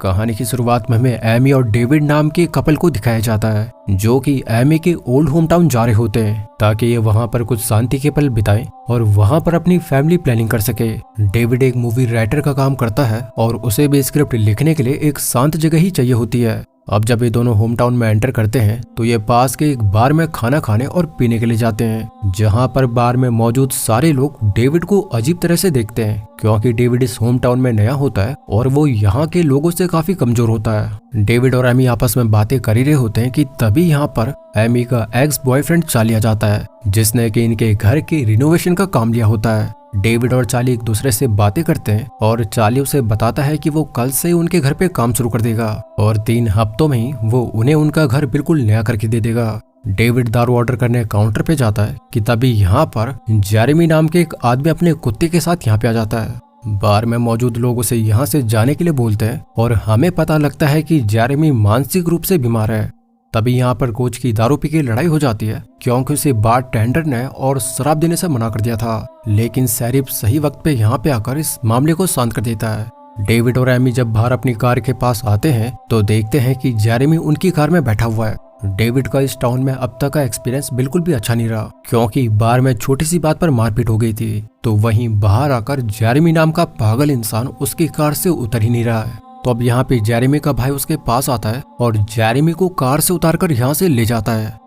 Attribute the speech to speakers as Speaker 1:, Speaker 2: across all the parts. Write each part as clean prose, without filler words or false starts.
Speaker 1: कहानी की शुरुआत में हमें एमी और डेविड नाम के कपल को दिखाया जाता है जो कि एमी के ओल्ड होम टाउन जा रहे होते हैं ताकि ये वहां पर कुछ शांति के पल बिताएं और वहां पर अपनी फैमिली प्लानिंग कर सके। डेविड एक मूवी राइटर का काम करता है और उसे भी स्क्रिप्ट लिखने के लिए एक शांत जगह ही चाहिए होती है। अब जब ये दोनों होम टाउन में एंटर करते हैं तो ये पास के एक बार में खाना खाने और पीने के लिए जाते हैं, जहां पर बार में मौजूद सारे लोग डेविड को अजीब तरह से देखते हैं क्योंकि डेविड इस होम टाउन में नया होता है और वो यहाँ के लोगों से काफी कमजोर होता है। डेविड और एमी आपस में बातें कर ही रहे होते हैं कि तभी यहाँ पर एमी का एक्स बॉयफ्रेंड चार्ली आ जाता है, जिसने कि इनके घर के रिनोवेशन का काम लिया होता है। डेविड और चार्ली एक दूसरे से बातें करते हैं और चार्ली उसे बताता है कि वो कल से उनके घर पे काम शुरू कर देगा और 3 हफ्तों में ही वो उन्हें उनका घर बिल्कुल नया करके दे देगा। डेविड दारू ऑर्डर करने काउंटर पे जाता है कि तभी यहाँ पर जेरेमी नाम के एक आदमी अपने कुत्ते के साथ यहाँ पे आ जाता है। बार में मौजूद लोग उसे यहाँ से जाने के लिए बोलते हैं और हमें पता लगता है कि जेरेमी मानसिक रूप से बीमार है। तभी यहाँ पर कोच की दारू पी के लड़ाई हो जाती है क्योंकि उसे बार टेंडर ने और शराब देने से मना कर दिया था, लेकिन शेरिफ सही वक्त पे यहाँ पे आकर इस मामले को शांत कर देता है। डेविड और एमी जब बाहर अपनी कार के पास आते हैं तो देखते हैं कि जेरेमी उनकी कार में बैठा हुआ है। डेविड का इस टाउन में अब तक का एक्सपीरियंस बिल्कुल भी अच्छा नहीं रहा क्योंकि बार में छोटी सी बात पर मारपीट हो गई थी, तो वहीं बाहर आकर जेरेमी नाम का पागल इंसान उसकी कार से उतर ही नहीं रहा है। तो अब यहाँ पे जेरेमी का भाई उसके पास आता है और जेरेमी को कार से उतारकर यहाँ से ले जाता है।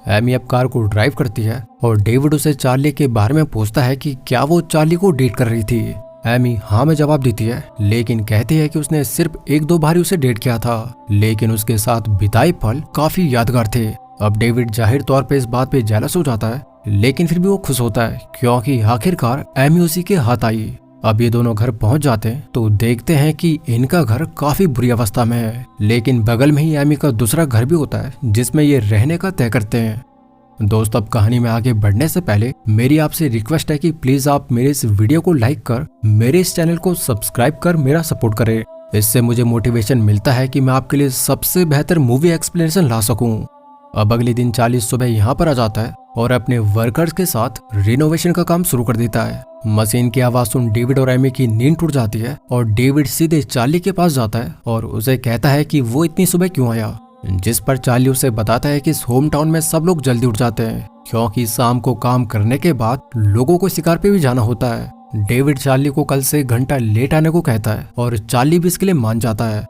Speaker 1: एमी अब कार को ड्राइव करती है और डेविड उसे चार्ली के बारे में पूछता है कि क्या वो चार्ली को डेट कर रही थी। एमी हाँ में जवाब देती है, लेकिन कहती है कि उसने सिर्फ 1-2 बार ही उसे डेट किया था, लेकिन उसके साथ बिताए पल काफी यादगार थे। अब डेविड जाहिर तौर पे इस बात पे जेलस हो जाता है, लेकिन फिर भी वो खुश होता है क्योंकि आखिरकार एमी उसी के हाथ आई। अब ये दोनों घर पहुंच जाते हैं तो देखते हैं कि इनका घर काफी बुरी अवस्था में है, लेकिन बगल में ही एमी का दूसरा घर भी होता है जिसमें ये रहने का तय करते हैं। दोस्त अब कहानी में आगे बढ़ने से पहले मेरी आपसे रिक्वेस्ट है कि प्लीज आप मेरे इस वीडियो को लाइक कर मेरे इस चैनल को सब्सक्राइब कर मेरा सपोर्ट करें। इससे मुझे मोटिवेशन मिलता है कि मैं आपके लिए सबसे बेहतर मूवी एक्सप्लेनेशन ला सकूं। अब अगले दिन चार्ली सुबह यहाँ पर आ जाता है और अपने वर्कर्स के साथ रिनोवेशन का काम शुरू कर देता है। मशीन की आवाज सुन डेविड और एमी की नींद टूट जाती है और डेविड सीधे चार्ली के पास जाता है और उसे कहता है कि वो इतनी सुबह क्यों आया, जिस पर चार्ली उसे बताता है कि इस होम टाउन में सब लोग जल्दी उठ जाते हैं क्योंकि शाम को काम करने के बाद लोगों को शिकार पे भी जाना होता है। डेविड चार्ली को कल से 1 घंटा लेट आने को कहता है और चार्ली भी इसके लिए मान जाता है।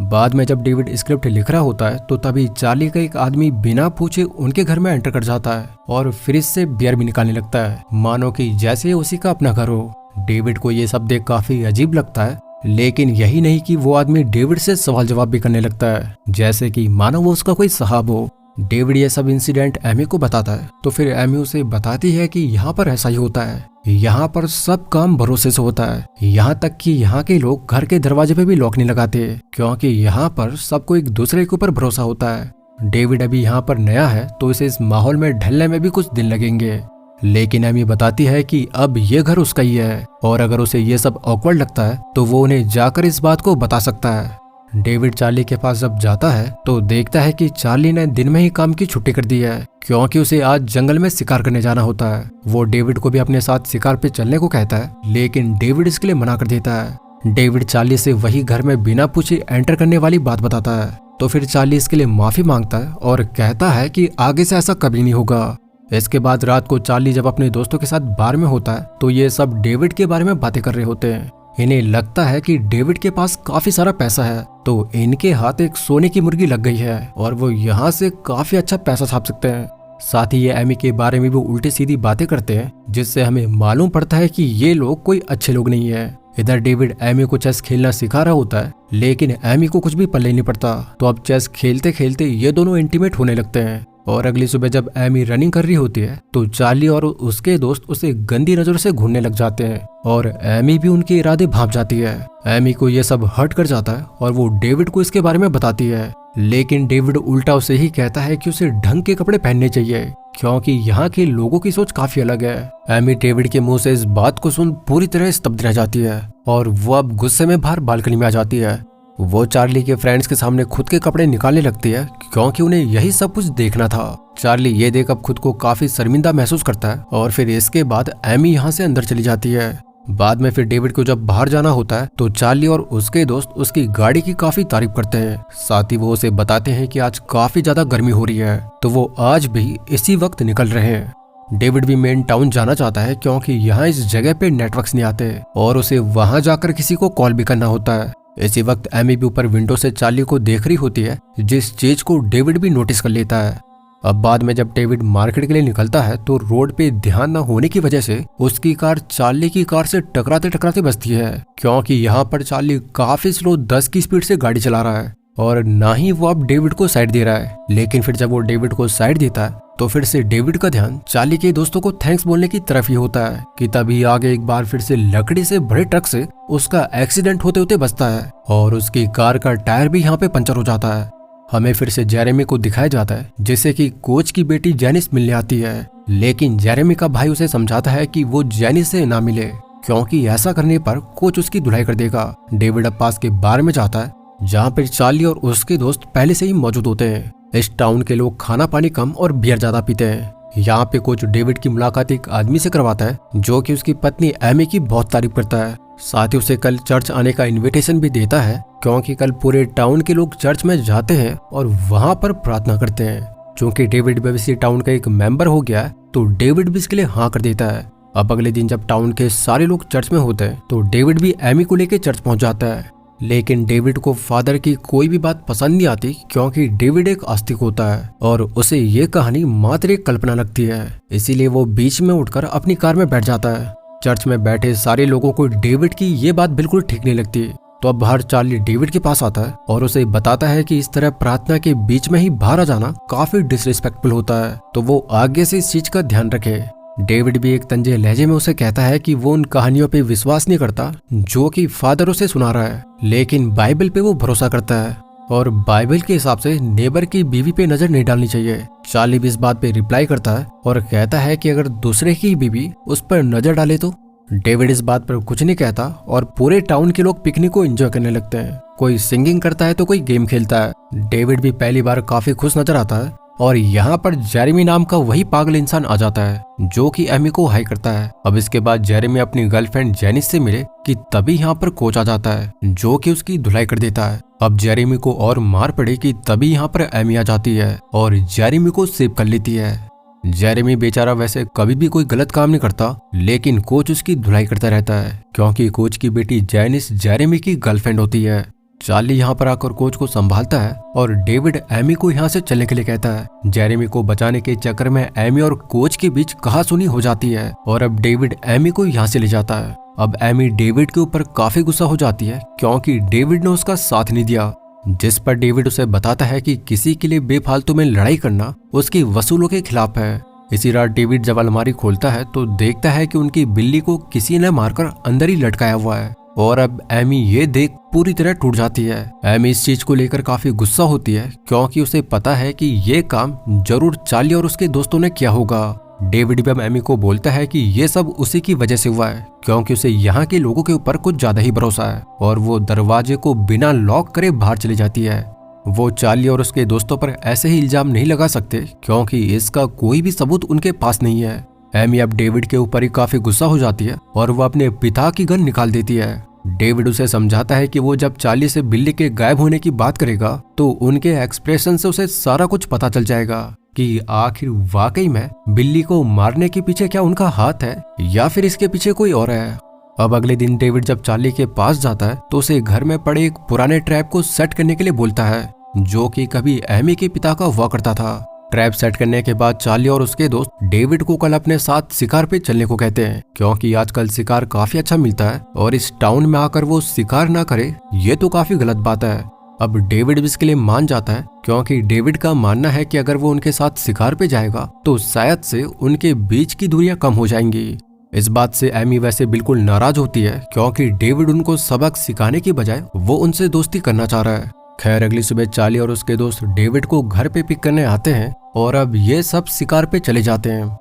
Speaker 1: बाद में जब डेविड स्क्रिप्ट लिख रहा होता है तो तभी चार्ली का एक आदमी बिना पूछे उनके घर में एंटर कर जाता है और फ्रिज से बियर भी निकालने लगता है, मानो कि जैसे उसी का अपना घर हो। डेविड को ये सब देख काफी अजीब लगता है, लेकिन यही नहीं कि वो आदमी डेविड से सवाल जवाब भी करने लगता है जैसे कि मानो वो उसका कोई साहब हो। डेविड ये सब इंसिडेंट एमी को बताता है तो फिर एमी उसे बताती है कि यहाँ पर ऐसा ही होता है, यहाँ पर सब काम भरोसे से होता है, यहाँ तक कि यहाँ के लोग घर के दरवाजे पे भी लॉक नहीं लगाते क्योंकि यहाँ पर सबको एक दूसरे के ऊपर भरोसा होता है। डेविड अभी यहाँ पर नया है तो इसे इस माहौल में ढलने में भी कुछ दिन लगेंगे, लेकिन एमी बताती है कि अब ये घर उसका ही है और अगर उसे ये सब ऑकवर्ड लगता है तो वो उन्हें जाकर इस बात को बता सकता है। डेविड चार्ली के पास जब जाता है तो देखता है कि चार्ली ने दिन में ही काम की छुट्टी कर दी है क्योंकि उसे आज जंगल में शिकार करने जाना होता है। वो डेविड को भी अपने साथ शिकार पे चलने को कहता है, लेकिन डेविड इसके लिए मना कर देता है। डेविड चार्ली से वही घर में बिना पूछे एंटर करने वाली बात बताता है तो फिर चार्ली इसके लिए माफी मांगता है और कहता है कि आगे से ऐसा कभी नहीं होगा। इसके बाद रात को चार्ली जब अपने दोस्तों के साथ बार में होता है तो ये सब डेविड के बारे में बातें कर रहे होते हैं। इन्हें लगता है कि डेविड के पास काफी सारा पैसा है तो इनके हाथ एक सोने की मुर्गी लग गई है और वो यहाँ से काफी अच्छा पैसा छाप सकते हैं। साथ ही ये एमी के बारे में भी उल्टी सीधी बातें करते हैं जिससे हमें मालूम पड़ता है कि ये लोग कोई अच्छे लोग नहीं है। इधर डेविड एमी को चेस खेलना सिखा रहा होता है, लेकिन एमी को कुछ भी पल्ले नहीं पड़ता, तो अब चेस खेलते खेलते ये दोनों इंटीमेट होने लगते हैं। और अगली सुबह जब एमी रनिंग कर रही होती है तो चार्ली और उसके दोस्त उसे गंदी नजर से घूरने लग जाते हैं और एमी भी उनके इरादे भांप जाती है। एमी को ये सब हर्ट कर जाता है और वो डेविड को इसके बारे में बताती है, लेकिन डेविड उल्टा उसे ही कहता है कि उसे ढंग के कपड़े पहनने चाहिए क्योंकि यहाँ के लोगों की सोच काफी अलग है। एमी डेविड के मुंह से इस बात को सुन पूरी तरह स्तब्ध रह जाती है और वो अब गुस्से में बाहर बालकनी में आ जाती है। वो चार्ली के फ्रेंड्स के सामने खुद के कपड़े निकालने लगती है क्योंकि उन्हें यही सब कुछ देखना था। चार्ली ये देख अब खुद को काफी शर्मिंदा महसूस करता है और फिर इसके बाद एमी यहाँ से अंदर चली जाती है। बाद में फिर डेविड को जब बाहर जाना होता है तो चार्ली और उसके दोस्त उसकी गाड़ी की काफी तारीफ करते हैं। साथ ही वो उसे बताते हैं कि आज काफी ज्यादा गर्मी हो रही है, तो वो आज भी इसी वक्त निकल रहे हैं। डेविड भी मेन टाउन जाना चाहता है क्योंकि यहाँ इस जगह पे नेटवर्क्स नहीं आते और उसे वहां जाकर किसी को कॉल भी करना होता है। इसी वक्त एमी भी ऊपर विंडो से चार्ली को देख रही होती है, जिस चीज को डेविड भी नोटिस कर लेता है। अब बाद में जब डेविड मार्केट के लिए निकलता है तो रोड पे ध्यान न होने की वजह से उसकी कार चार्ली की कार से टकराते टकराते बचती है, क्योंकि यहाँ पर चार्ली काफी स्लो 10 की स्पीड से गाड़ी चला रहा है और ना ही वो अब डेविड को साइड दे रहा है। लेकिन फिर जब वो डेविड को साइड देता है तो फिर से डेविड का ध्यान चार्ली के दोस्तों को थैंक्स बोलने की तरफ ही होता है कि तभी आगे एक बार फिर से लकड़ी से बड़े ट्रक से उसका एक्सीडेंट होते होते बचता है और उसकी कार का टायर भी यहाँ पे पंचर हो जाता है। हमें फिर से जेरेमी को दिखाया जाता है जिसे कि कोच की बेटी जेनिस मिलने आती है, लेकिन जेरेमी का भाई उसे समझाता है कि वो जेनिस से ना मिले क्योंकि ऐसा करने पर कोच उसकी धुलाई कर देगा। डेविड अब पास के बार में जाता है जहाँ पर चार्ली और उसके दोस्त पहले से ही मौजूद होते हैं। इस टाउन के लोग खाना पानी कम और बियर ज्यादा पीते हैं। यहाँ पे कोच डेविड की मुलाकात एक आदमी से करवाता है जो कि उसकी पत्नी एमी की बहुत तारीफ करता है। साथ ही उसे कल चर्च आने का इनविटेशन भी देता है क्योंकि कल पूरे टाउन के लोग चर्च में जाते हैं और वहां पर प्रार्थना करते हैं। चूंकि डेविड भी इसी टाउन का एक मेंबर हो गया है तो डेविड भी इसके लिए हाँ कर देता है। अब अगले दिन जब टाउन के सारे लोग चर्च में होते हैं तो डेविड भी एमी को लेकर चर्च पहुंच जाता है, लेकिन डेविड को फादर की कोई भी बात पसंद नहीं आती क्योंकि डेविड एक आस्तिक होता है और उसे ये कहानी मात्र एक कल्पना लगती है। इसीलिए वो बीच में उठकर अपनी कार में बैठ जाता है। चर्च में बैठे सारे लोगों को डेविड की ये बात बिल्कुल ठीक नहीं लगती, तो अब बाहर चार्ली डेविड के पास आता है और उसे बताता है कि इस तरह प्रार्थना के बीच में ही बाहर आ जाना काफी डिसरिस्पेक्टफुल होता है, तो वो आगे से इस चीज का ध्यान रखे। डेविड भी एक तंजे लहजे में उसे कहता है कि वो उन कहानियों पे विश्वास नहीं करता जो कि फादर उसे सुना रहा है, लेकिन बाइबल पे वो भरोसा करता है और बाइबल के हिसाब से नेबर की बीवी पे नजर नहीं डालनी चाहिए। चार्ली भी इस बात पे रिप्लाई करता है और कहता है कि अगर दूसरे की बीवी उस पर नजर डाले तो। डेविड इस बात पर कुछ नहीं कहता और पूरे टाउन के लोग पिकनिक को एंजॉय करने लगते हैं। कोई सिंगिंग करता है तो कोई गेम खेलता है। डेविड भी पहली बार काफी खुश नजर आता है और यहाँ पर जेरेमी नाम का वही पागल इंसान आ जाता है जो कि एमी को हाई करता है। अब इसके बाद जेरेमी अपनी गर्लफ्रेंड जेनिस से मिले कि तभी यहाँ पर कोच आ जाता है जो कि उसकी धुलाई कर देता है। अब जेरेमी को और मार पड़े कि तभी यहाँ पर एमी आ जाती है और जेरेमी को सेव कर लेती है। जेरेमी बेचारा वैसे कभी भी कोई गलत काम नहीं करता, लेकिन कोच उसकी धुलाई करता रहता है क्योंकि कोच की बेटी जेनिस जेरेमी की गर्लफ्रेंड होती है। चार्ली यहाँ पर आकर कोच को संभालता है और डेविड एमी को यहाँ से चलने के लिए कहता है। जेरेमी को बचाने के चक्कर में एमी और कोच के बीच कहासुनी हो जाती है और अब डेविड एमी को यहाँ से ले जाता है। अब एमी डेविड के ऊपर काफी गुस्सा हो जाती है क्योंकि डेविड ने उसका साथ नहीं दिया, जिस पर डेविड उसे बताता है कि किसी के लिए बेफालतू में लड़ाई करना उसकी वसूलों के खिलाफ है। इसी रात डेविड जब अलमारी खोलता है तो देखता है कि उनकी बिल्ली को किसी ने मारकर अंदर ही लटकाया हुआ है और अब एमी ये देख पूरी तरह टूट जाती है। एमी इस चीज को लेकर काफी गुस्सा होती है क्योंकि उसे पता है कि ये काम जरूर चार्ली और उसके दोस्तों ने किया होगा। डेविड भी अब एमी को बोलता है कि ये सब उसी की वजह से हुआ है क्योंकि उसे यहाँ के लोगों के ऊपर कुछ ज्यादा ही भरोसा है और वो दरवाजे को बिना लॉक करे बाहर चली जाती है। वो चार्ली और उसके दोस्तों पर ऐसे ही इल्जाम नहीं लगा सकते क्योंकि इसका कोई भी सबूत उनके पास नहीं है। एमी अब डेविड के ऊपर ही काफी गुस्सा हो जाती है और वो अपने पिता की गन निकाल देती है। डेविड उसे समझाता है कि वो जब चार्ली से बिल्ली के गायब होने की बात करेगा तो उनके एक्सप्रेशन से उसे सारा कुछ पता चल जाएगा कि आखिर वाकई में बिल्ली को मारने के पीछे क्या उनका हाथ है या फिर इसके पीछे कोई और है। अब अगले दिन डेविड जब चार्ली के पास जाता है तो उसे घर में पड़े एक पुराने ट्रैप को सेट करने के लिए बोलता है जो कि कभी एमी के पिता का हुआ करता था। ट्रैप सेट करने के बाद चार्ली और उसके दोस्त डेविड को कल अपने साथ शिकार पे चलने को कहते हैं क्योंकि आजकल शिकार काफी अच्छा मिलता है और इस टाउन में आकर वो शिकार ना करे ये तो काफी गलत बात है। अब डेविड भी इसके लिए मान जाता है क्योंकि डेविड का मानना है कि अगर वो उनके साथ शिकार पे जाएगा तो शायद से उनके बीच की दूरियां कम हो जाएंगी। इस बात से एमी वैसे बिल्कुल नाराज होती है क्योंकि डेविड उनको सबक सिखाने की बजाय वो उनसे दोस्ती करना चाह रहा है। खैर अगली सुबह चार्ली और उसके दोस्त डेविड को घर पे पिक करने आते हैं और अब ये सब शिकार पे चले जाते हैं।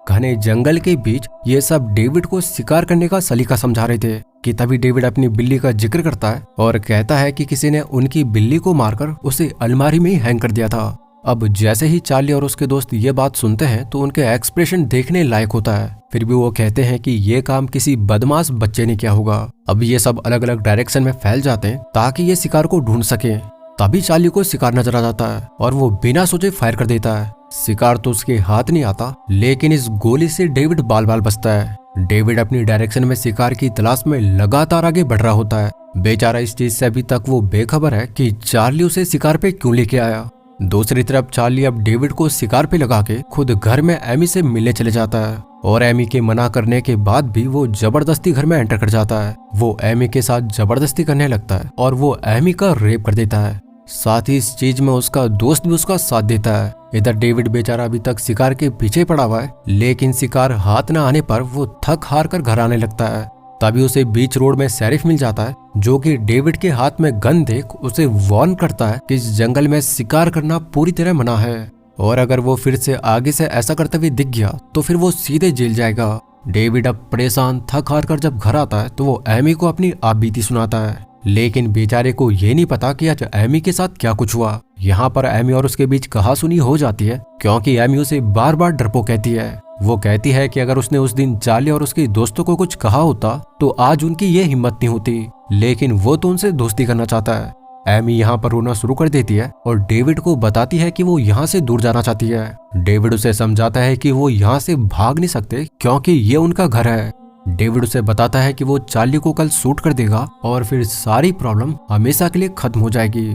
Speaker 1: घने जंगल के बीच ये सब डेविड को शिकार करने का सलीका समझा रहे थे कि तभी डेविड अपनी बिल्ली का जिक्र करता है और कहता है कि किसी ने उनकी बिल्ली को मारकर उसे अलमारी में ही हैंग कर दिया था। अब जैसे ही चार्ली और उसके दोस्त ये बात सुनते हैं तो उनके एक्सप्रेशन देखने लायक होता है। फिर भी वो कहते हैं कि ये काम किसी बदमाश बच्चे ने किया होगा। अब ये सब अलग अलग डायरेक्शन में फैल जाते हैं ताकि ये शिकार को ढूंढ सके। तभी चार्ली को शिकार नजर आ जाता है और वो बिना सोचे फायर कर देता है। शिकार तो उसके हाथ नहीं आता, लेकिन इस गोली से डेविड बाल बाल बचता है। डेविड अपनी डायरेक्शन में शिकार की तलाश में लगातार आगे बढ़ रहा होता है। बेचारा इस चीज से अभी तक वो बेखबर है कि चार्ली उसे शिकार पे क्यों लेके आया। दूसरी तरफ चार्ली अब डेविड को शिकार पे लगा के खुद घर में एमी से मिलने चले जाता है और एमी के मना करने के बाद भी वो जबरदस्ती घर में एंटर कर जाता है। वो एमी के साथ जबरदस्ती करने लगता है और वो एमी का रेप कर देता है। साथ ही इस चीज में उसका दोस्त भी उसका साथ देता है। इधर डेविड बेचारा अभी तक शिकार के पीछे पड़ा हुआ है, लेकिन शिकार हाथ न आने पर वो थक हार कर घर आने लगता है। तभी उसे बीच रोड में शेरिफ मिल जाता है, जो कि डेविड के हाथ में गन देख उसे वार्न करता है कि इस जंगल में शिकार करना पूरी तरह मना है और अगर वो फिर से आगे से ऐसा करते हुए दिख गया तो फिर वो सीधे जेल जाएगा। डेविड अब परेशान थक हार कर जब घर आता है तो वो एमी को अपनी आप बीती सुनाता है, लेकिन बेचारे को ये नहीं पता कि आज एमी के साथ क्या कुछ हुआ। यहाँ पर एमी और उसके बीच कहासुनी हो जाती है, क्योंकि एमी उसे बार बार डरपोक कहती है। वो कहती है कि अगर उसने उस दिन चार्ली और उसके दोस्तों को कुछ कहा होता तो आज उनकी ये हिम्मत नहीं होती, लेकिन वो तो उनसे दोस्ती करना चाहता है। एमी यहाँ पर रोना शुरू कर देती है और डेविड को बताती है कि वो यहाँ से दूर जाना चाहती है। डेविड उसे समझाता है कि वो यहाँ से भाग नहीं सकते क्योंकि ये उनका घर है। डेविड उसे बताता है कि वो चार्ली को कल शूट कर देगा और फिर सारी प्रॉब्लम हमेशा के लिए खत्म हो जाएगी।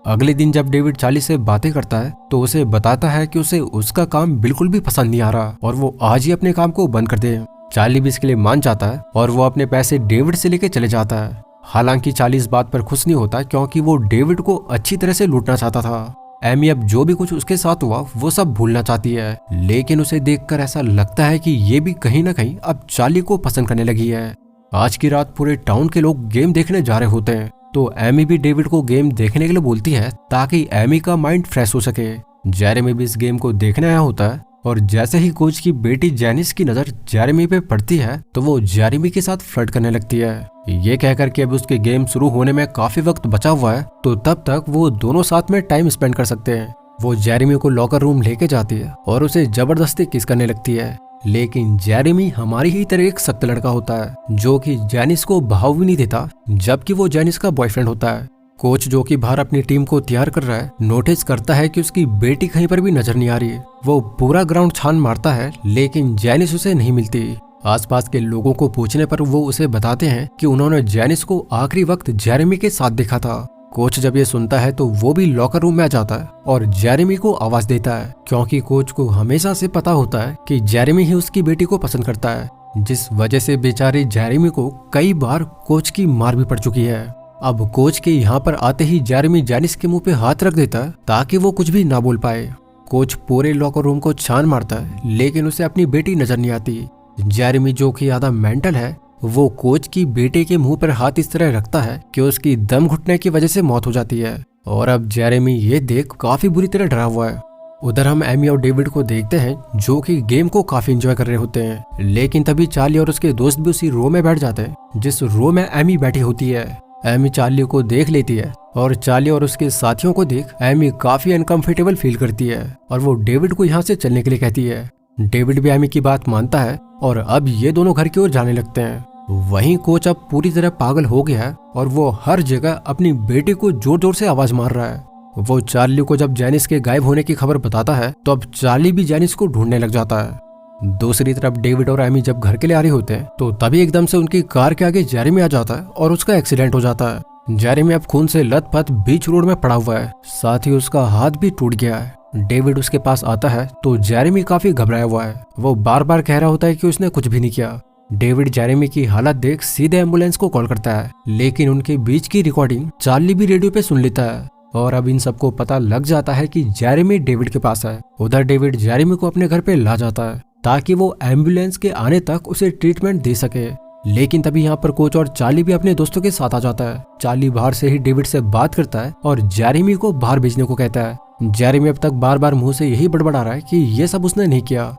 Speaker 1: अगले दिन जब डेविड चार्ली से बातें करता है तो उसे बताता है कि उसे उसका काम बिल्कुल भी पसंद नहीं आ रहा और वो आज ही अपने काम को बंद कर दे। चार्ली भी इसके लिए मान जाता है और वो अपने पैसे डेविड से लेके चले जाता है। हालांकि चार्ली इस बात पर खुश नहीं होता क्योंकि वो डेविड को अच्छी तरह से लूटना चाहता था। एमी अब जो भी कुछ उसके साथ हुआ वो सब भूलना चाहती है, लेकिन उसे देखकर ऐसा लगता है कि ये भी कहीं ना कहीं अब चार्ली को पसंद करने लगी है। आज की रात पूरे टाउन के लोग गेम देखने जा रहे होते हैं, तो एमी भी डेविड को गेम देखने के लिए बोलती है ताकि एमी का माइंड फ्रेश हो सके। जेरेमी भी इस गेम को देखने आया होता है और जैसे ही कोच की बेटी जैनिस की नजर जेरेमी पे पड़ती है तो वो जेरेमी के साथ फ्लर्ट करने लगती है। ये कहकर कि अब उसके गेम शुरू होने में काफी वक्त बचा हुआ है, तो तब तक वो दोनों साथ में टाइम स्पेंड कर सकते हैं। वो जेरेमी को लॉकर रूम लेके जाती है और उसे जबरदस्ती किस करने लगती है, लेकिन जेरेमी हमारी ही तरह एक सख्त लड़का होता है जो कि जैनिस को भाव भी नहीं देता, जबकि वो जैनिस का बॉयफ्रेंड होता है। कोच जो कि बाहर अपनी टीम को तैयार कर रहा है नोटिस करता है कि उसकी बेटी कहीं पर भी नजर नहीं आ रही। वो पूरा ग्राउंड छान मारता है, लेकिन जैनिस उसे नहीं मिलती। आसपास के लोगों को पूछने पर वो उसे बताते हैं कि उन्होंने जैनिस को आखिरी वक्त जेरेमी के साथ देखा था। कोच जब ये सुनता है तो वो भी लॉकर रूम में आ जाता है और जेरेमी को आवाज देता है, क्योंकि कोच को हमेशा से पता होता है कि जेरेमी ही उसकी बेटी को पसंद करता है, जिस वजह से बेचारे जेरेमी को कई बार कोच की मार भी पड़ चुकी है। अब कोच के यहाँ पर आते ही जेरेमी जैनिस के मुंह पे हाथ रख देता है ताकि वो कुछ भी ना बोल पाए। कोच पूरे लॉकर रूम को छान मारता है, लेकिन उसे अपनी बेटी नजर नहीं आती। जेरेमी जो कि आधा मेंटल है, वो कोच की बेटे के मुंह पर हाथ इस तरह रखता है कि उसकी दम घुटने की वजह से मौत हो जाती है और अब जेरेमी ये देख काफी बुरी तरह डरा हुआ है। उधर हम एमी और डेविड को देखते हैं जो कि गेम को काफी एंजॉय कर रहे होते हैं, लेकिन तभी चार्ली और उसके दोस्त भी उसी रो में बैठ जाते हैं जिस रो में एमी बैठी होती है। एमी चार्ली को देख लेती है और चार्ली और उसके साथियों को देख एमी काफी अनकंफर्टेबल फील करती है और वो डेविड को यहाँ से चलने के लिए कहती है। डेविड भी एमी की बात मानता है और अब ये दोनों घर की ओर जाने लगते हैं। वहीं कोच अब पूरी तरह पागल हो गया है और वो हर जगह अपनी बेटी को जोर जोर से आवाज मार रहा है। वो चार्ली को जब जैनिस के गायब होने की खबर बताता है तो अब चार्ली भी जैनिस को ढूंढने लग जाता है। दूसरी तरफ डेविड और एमी जब घर के लिए आ रहे होते हैं तो तभी एकदम से उनकी कार के आगे जेरेमी आ जाता है और उसका एक्सीडेंट हो जाता है। जेरेमी अब खून से लथपथ बीच रोड में पड़ा हुआ है, साथ ही उसका हाथ भी टूट गया है। डेविड उसके पास आता है तो जेरेमी काफी घबराया हुआ है। वो बार बार कह रहा होता है कि उसने कुछ भी नहीं किया। डेविड जेरेमी की हालत देख सीधे एम्बुलेंस को कॉल करता है, लेकिन उनके बीच की रिकॉर्डिंग चार्ली भी रेडियो पे सुन लेता है और अब इन सबको पता लग जाता है कि जेरेमी डेविड के पास है। उधर डेविड जेरेमी को अपने घर पे ला जाता है ताकि वो एम्बुलेंस के आने तक उसे ट्रीटमेंट दे सके, लेकिन तभी यहाँ पर कोच और चार्ली भी अपने दोस्तों के साथ आ जाता है। चार्ली बाहर से ही डेविड से बात करता है और जेरेमी को बाहर भेजने को कहता है। जेरेमी अब तक बार बार मुंह से यही बड़बड़ा रहा है कि ये सब उसने नहीं किया।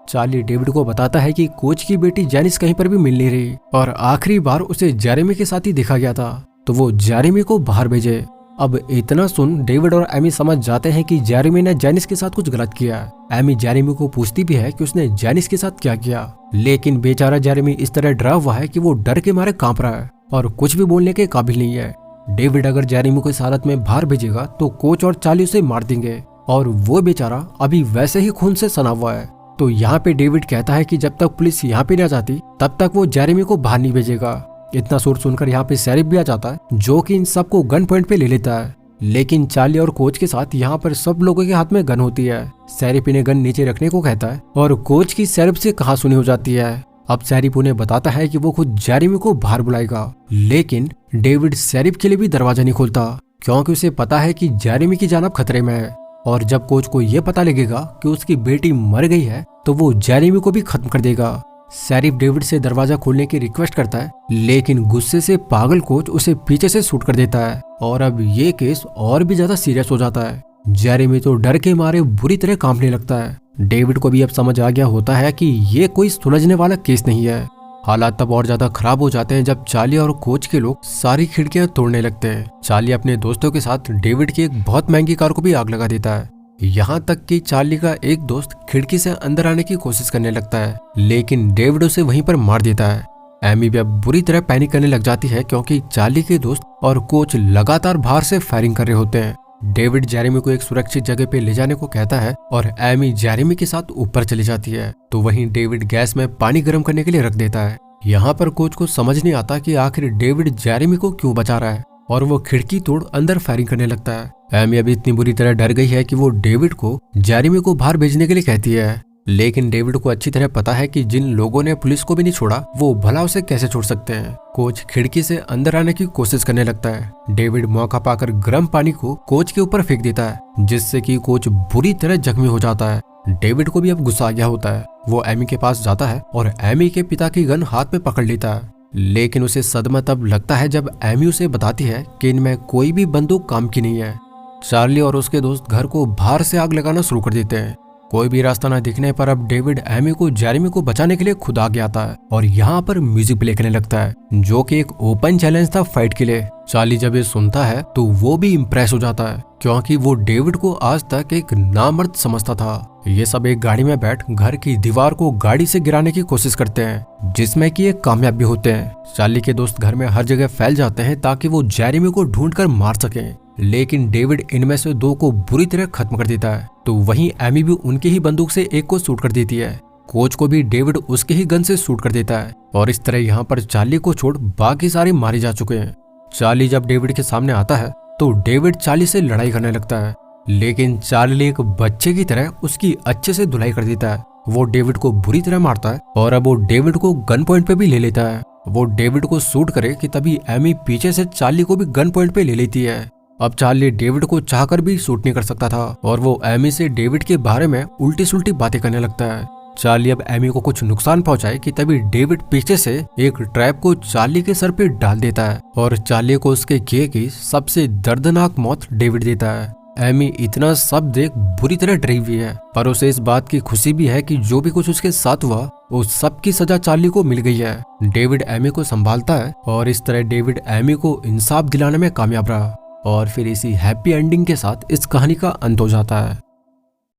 Speaker 1: चार्ली डेविड को बताता है कि कोच की बेटी जैनिस कहीं पर भी मिल नहीं रही और आखिरी बार उसे जेरेमी के साथ ही देखा गया था, तो वो जेरेमी को बाहर भेजे। अब इतना सुन डेविड और एमी समझ जाते हैं कि जेरेमी ने जैनिस के साथ कुछ गलत किया है। एमी जेरेमी को पूछती भी है कि उसने जैनिस के साथ क्या किया, लेकिन बेचारा जेरेमी इस तरह डरा हुआ है कि वो डर के मारे कांप रहा है और कुछ भी बोलने के काबिल नहीं है। डेविड अगर जेरेमी को इस हालत में बाहर भेजेगा तो कोच और चार्ली उसे मार देंगे और वो बेचारा अभी वैसे ही खून से सना हुआ है। तो यहाँ पे डेविड कहता है कि जब तक पुलिस यहाँ पे नहीं जाती तब तक वो जेरेमी को बाहर नहीं भेजेगा। इतना सुर सुनकर यहाँ पे शेरिफ भी आ जाता है, जो कि इन सबको गन पॉइंट पे ले लेता है। लेकिन चार्ली और कोच के साथ यहाँ पर सब लोगों के हाथ में गन होती है। शेरिफ इन्हें गन नीचे रखने को कहता है और कोच की शेरिफ से कहा सुनी हो जाती है। अब शेरिफ उन्हें बताता है कि वो खुद जेरेमी को बाहर बुलाएगा, लेकिन डेविड शेरिफ के लिए भी दरवाजा नहीं खोलता क्योंकि उसे पता है कि जेरेमी की जान अब खतरे में है। और जब कोच को ये पता लगेगा कि उसकी बेटी मर गई है तो वो जेरेमी को भी खत्म कर देगा। शेरिफ डेविड से दरवाजा खोलने की रिक्वेस्ट करता है, लेकिन गुस्से से पागल कोच उसे पीछे से शूट कर देता है और अब ये केस और भी ज्यादा सीरियस हो जाता है। जेरेमी तो डर के मारे बुरी तरह कांपने लगता है। डेविड को भी अब समझ आ गया होता है कि ये कोई सुलझने वाला केस नहीं है। हालात तब और ज्यादा खराब हो जाते हैं जब चार्ली और कोच के लोग सारी खिड़कियां तोड़ने लगते हैं। चार्ली अपने दोस्तों के साथ डेविड की एक बहुत महंगी कार को भी आग लगा देता है। यहाँ तक कि चार्ली का एक दोस्त खिड़की से अंदर आने की कोशिश करने लगता है, लेकिन डेविड उसे वहीं पर मार देता है। एमी भी अब बुरी तरह पैनिक करने लग जाती है क्योंकि चार्ली के दोस्त और कोच लगातार बाहर से फायरिंग कर रहे होते हैं। डेविड जेरेमी को एक सुरक्षित जगह पे ले जाने को कहता है और एमी जेरेमी के साथ ऊपर चली जाती है। तो वहीं डेविड गैस में पानी गर्म करने के लिए रख देता है। यहाँ पर कोच को समझ नहीं आता कि आखिर डेविड जेरेमी को क्यों बचा रहा है और वो खिड़की तोड़ अंदर फायरिंग करने लगता है। एमी अभी इतनी बुरी तरह डर गई है कि वो डेविड को जेरेमी को बाहर भेजने के लिए कहती है, लेकिन डेविड को अच्छी तरह पता है कि जिन लोगों ने पुलिस को भी नहीं छोड़ा वो भला उसे कैसे छोड़ सकते हैं। कोच खिड़की से अंदर आने की कोशिश करने लगता है। डेविड मौका पाकर गर्म पानी को कोच के ऊपर फेंक देता है, जिससे कि कोच बुरी तरह जख्मी हो जाता है। डेविड को भी अब गुस्सा आ गया होता है। वो एमी के पास जाता है और एमी के पिता की गन हाथ में पकड़ लेता है, लेकिन उसे सदमा तब लगता है जब एमी उसे बताती है कि इनमें कोई भी बंदूक काम की नहीं है। चार्ली और उसके दोस्त घर को बाहर से आग लगाना शुरू कर देते हैं। कोई भी रास्ता न दिखने पर अब डेविड एमी को जेरेमी को बचाने के लिए खुद आगे आता है और यहाँ पर म्यूजिक प्ले करने लगता है, जो कि एक ओपन चैलेंज था फाइट के लिए। चार्ली जब ये सुनता है तो वो भी इम्प्रेस हो जाता है क्योंकि वो डेविड को आज तक एक नामर्द समझता था। ये सब एक गाड़ी में बैठ घर की दीवार को गाड़ी से गिराने की कोशिश करते हैं, जिसमें कि एक कामयाब भी होते हैं। चार्ली के दोस्त घर में हर जगह फैल जाते हैं ताकि वो जेरेमी को ढूंढकर मार सकें, लेकिन डेविड इनमें से दो को बुरी तरह खत्म कर देता है। तो वहीं एमी भी उनकी ही बंदूक से एक को शूट कर देती है। कोच को भी डेविड उसके ही गन से शूट कर देता है और इस तरह यहाँ पर चार्ली को छोड़ बाकी सारे मारे जा चुके हैं। चार्ली जब डेविड के सामने आता है तो डेविड चार्ली से लड़ाई करने लगता है, लेकिन चार्ली एक बच्चे की तरह उसकी अच्छे से धुलाई कर देता है। वो डेविड को बुरी तरह मारता है और अब वो डेविड को गन पॉइंट पे भी ले लेता है। वो डेविड को शूट करे कि तभी एमी पीछे से चार्ली को भी गन पॉइंट पे ले लेती है। अब चार्ली डेविड को चाहकर भी शूट नहीं कर सकता था और वो एमी से डेविड के बारे में उल्टी सुल्टी बातें करने लगता है। चार्ली अब एमी को कुछ नुकसान पहुंचाए कि तभी डेविड पीछे से एक ट्रैप को चार्ली के सर पे डाल देता है और चार्ली को उसके किए की सबसे दर्दनाक मौत डेविड देता है। एमी इतना सब देख बुरी तरह डरी हुई है, पर उसे इस बात की खुशी भी है कि जो भी कुछ उसके साथ हुआ उस सब की सजा चार्ली को मिल गई है। डेविड एमी को संभालता है और इस तरह डेविड एमी को इंसाफ दिलाने में कामयाब रहा और फिर इसी हैप्पी एंडिंग के साथ इस कहानी का अंत हो जाता है।